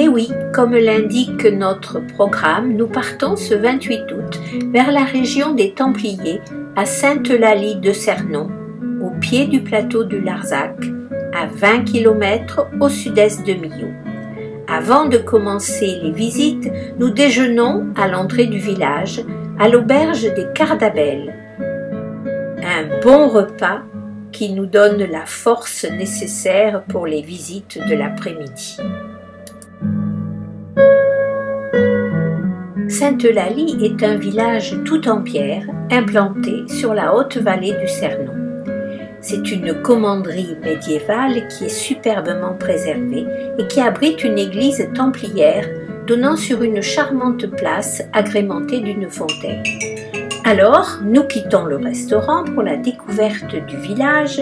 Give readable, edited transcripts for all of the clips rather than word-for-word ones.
Et oui, comme l'indique notre programme, nous partons ce 28 août vers la région des Templiers, à Sainte-Eulalie de Cernon, au pied du plateau du Larzac, à 20 km au sud-est de Millau. Avant de commencer les visites, nous déjeunons à l'entrée du village, à l'auberge des Cardabelles. Un bon repas qui nous donne la force nécessaire pour les visites de l'après-midi. Sainte-Eulalie est un village tout en pierre, implanté sur la haute vallée du Cernon. C'est une commanderie médiévale qui est superbement préservée et qui abrite une église templière donnant sur une charmante place agrémentée d'une fontaine. Alors, nous quittons le restaurant pour la découverte du village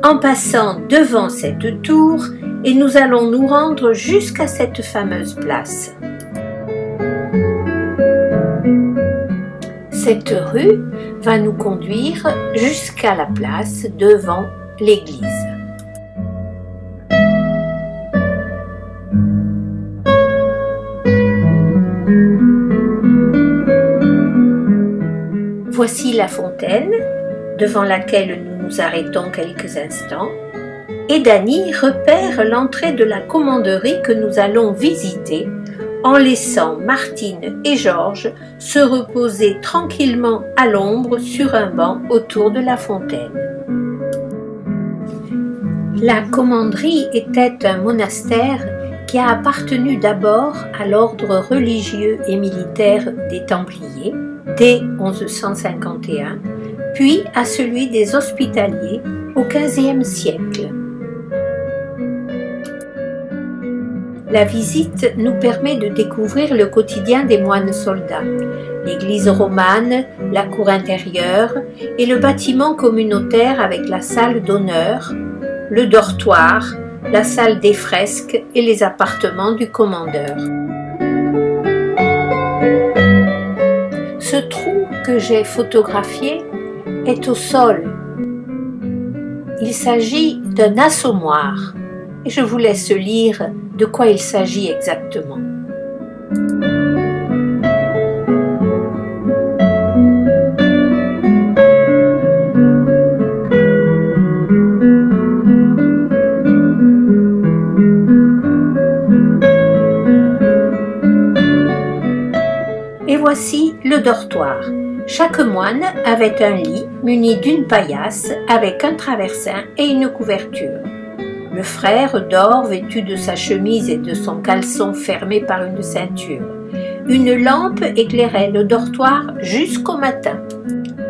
en passant devant cette tour et nous allons nous rendre jusqu'à cette fameuse place. Cette rue va nous conduire jusqu'à la place devant l'église. Voici la fontaine, devant laquelle nous nous arrêtons quelques instants, et Dany repère l'entrée de la commanderie que nous allons visiter en laissant Martine et Georges se reposer tranquillement à l'ombre sur un banc autour de la fontaine. La commanderie était un monastère qui a appartenu d'abord à l'ordre religieux et militaire des Templiers dès 1151, puis à celui des Hospitaliers au XVe siècle. La visite nous permet de découvrir le quotidien des moines soldats, l'église romane, la cour intérieure et le bâtiment communautaire avec la salle d'honneur, le dortoir, la salle des fresques et les appartements du commandeur. Ce trou que j'ai photographié est au sol. Il s'agit d'un assommoir et je vous laisse lire de quoi il s'agit exactement. Et voici le dortoir. Chaque moine avait un lit muni d'une paillasse avec un traversin et une couverture. Le frère dort vêtu de sa chemise et de son caleçon fermé par une ceinture. Une lampe éclairait le dortoir jusqu'au matin.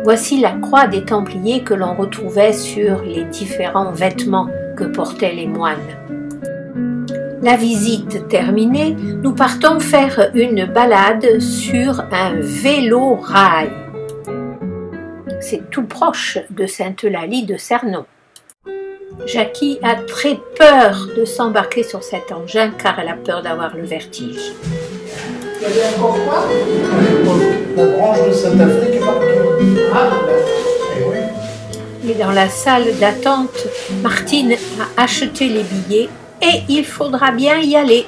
Voici la croix des Templiers que l'on retrouvait sur les différents vêtements que portaient les moines. La visite terminée, nous partons faire une balade sur un vélo-rail. C'est tout proche de Sainte-Eulalie de Cernon. Jackie a très peur de s'embarquer sur cet engin car elle a peur d'avoir le vertige. Il y avait encore quoi? La branche de Sainte-Afrique est partout. Ah, oui. Et dans la salle d'attente, Martine a acheté les billets et il faudra bien y aller.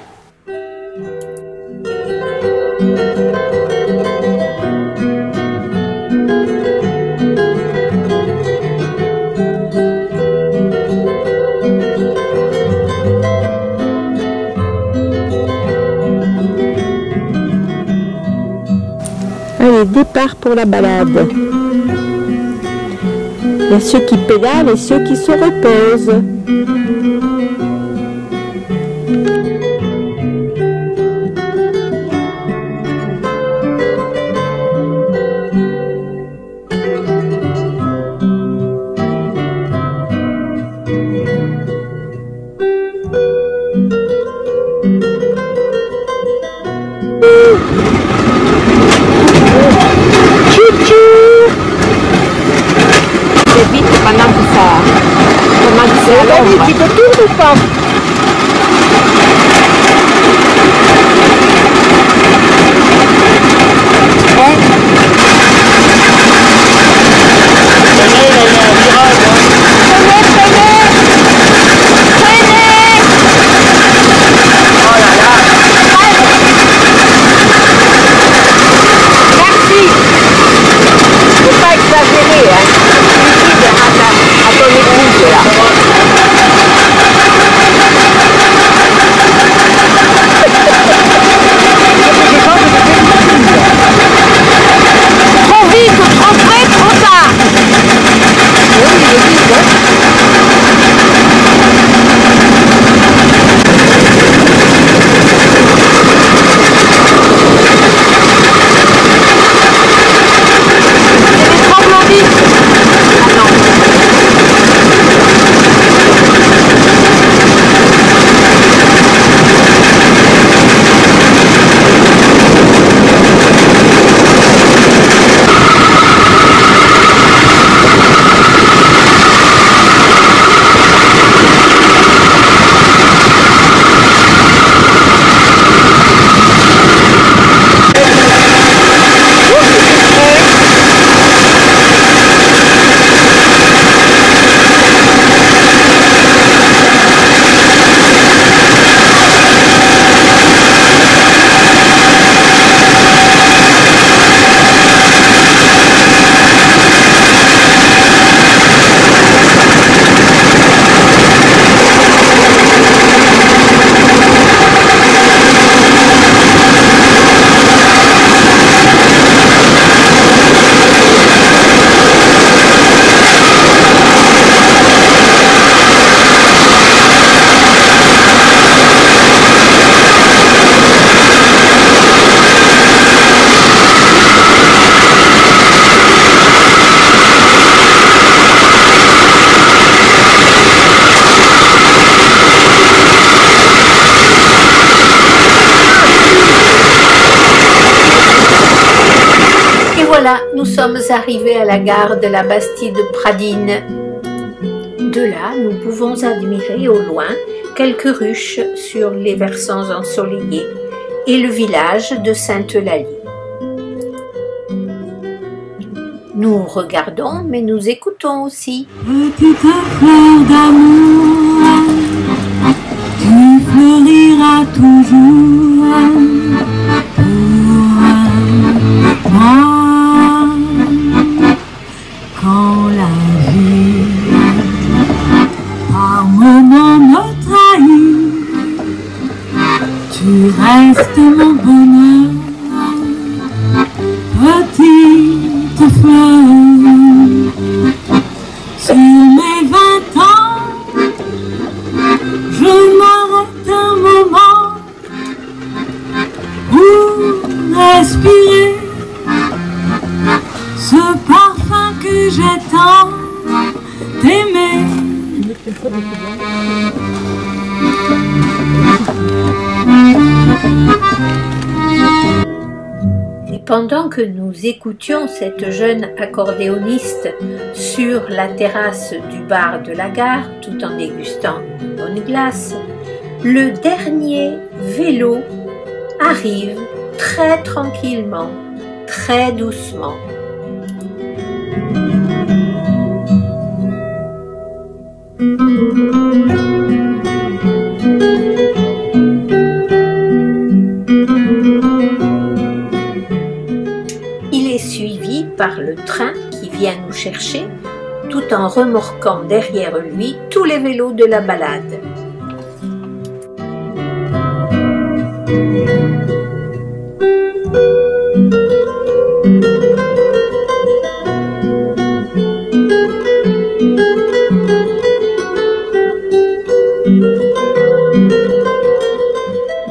Allez, départ pour la balade. Il y a ceux qui pédalent et ceux qui se reposent. Vite pendant que ça à l'ombre. Tu peux tourner ou pas? Voilà, nous sommes arrivés à la gare de la Bastide Pradines. De là, nous pouvons admirer au loin quelques ruches sur les versants ensoleillés et le village de Sainte-Eulalie. Nous regardons, mais nous écoutons aussi. Petite fleur d'amour, tu fleuriras toujours pour moi. Quand la vie par moment me trahit, tu restes mon bonheur, petite fleur. Sur mes 20 ans, je m'arrête un moment pour respirer ce parfum que j'ai tant aimé. Et pendant que nous écoutions cette jeune accordéoniste sur la terrasse du bar de la gare, tout en dégustant une bonne glace, le dernier vélo arrive très tranquillement, très doucement. Il est suivi par le train qui vient nous chercher, tout en remorquant derrière lui tous les vélos de la balade.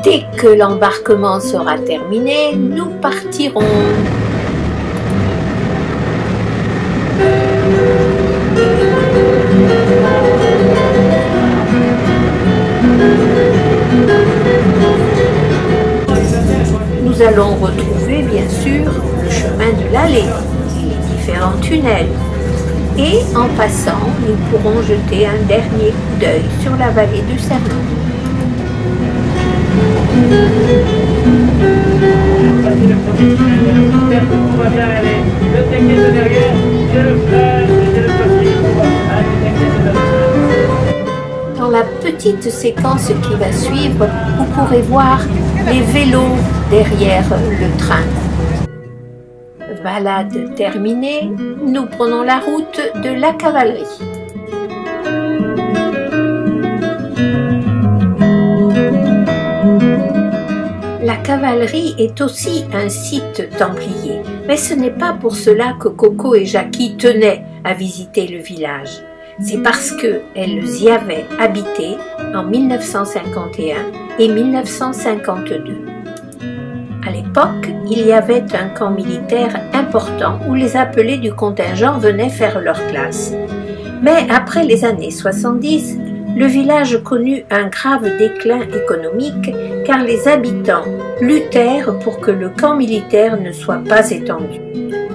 Dès que l'embarquement sera terminé, nous partirons. Nous allons retrouver bien sûr le chemin de l'allée et les différents tunnels. Et en passant, nous pourrons jeter un dernier coup d'œil sur la vallée du Cernon. Dans la petite séquence qui va suivre, vous pourrez voir les vélos derrière le train. Balade terminée, nous prenons la route de la cavalerie. La cavalerie est aussi un site templier, mais ce n'est pas pour cela que Coco et Jackie tenaient à visiter le village. C'est parce qu'elles y avaient habité en 1951 et 1952. À l'époque, il y avait un camp militaire important où les appelés du contingent venaient faire leur classe. Mais après les années 70, le village connut un grave déclin économique car les habitants luttèrent pour que le camp militaire ne soit pas étendu.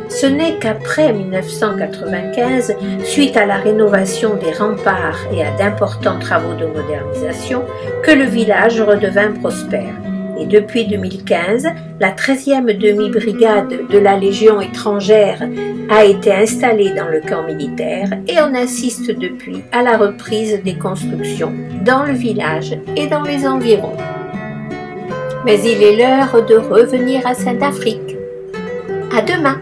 Ce n'est qu'après 1995, suite à la rénovation des remparts et à d'importants travaux de modernisation, que le village redevint prospère. Et depuis 2015, la 13e demi-brigade de la Légion étrangère a été installée dans le camp militaire et on assiste depuis à la reprise des constructions dans le village et dans les environs. Mais il est l'heure de revenir à Sainte-Afrique. À demain!